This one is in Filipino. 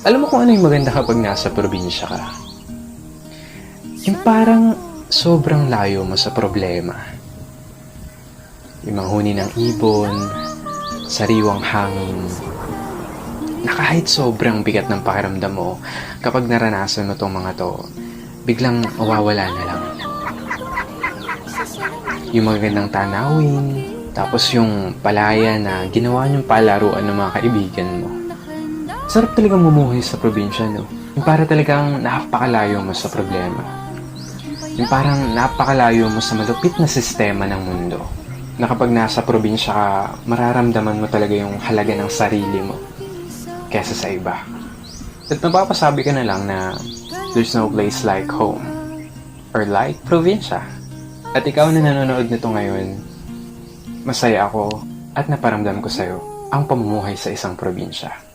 Alam mo kung ano yung maganda kapag nasa probinsya ka? Yung parang sobrang layo mo sa problema. Yung manghuni ng ibon, sariwang hangin, na kahit sobrang bigat ng pakiramdam mo, kapag naranasan mo tong mga to, biglang mawawala na lang. Yung magagandang tanawin, tapos yung palaya na ginawa niyong palaruan ng mga kaibigan mo. Sarap talagang mumuhay sa probinsya, no? Yung para talagang napakalayo mo sa problema. Yung parang napakalayo mo sa malupit na sistema ng mundo. Na kapag nasa probinsya ka, mararamdaman mo talaga yung halaga ng sarili mo kesa sa iba. At mapapasabi ka na lang na there's no place like home or like probinsya. At ikaw na nanonood nito ngayon, masaya ako at naparamdam ko sa'yo ang pamumuhay sa isang probinsya.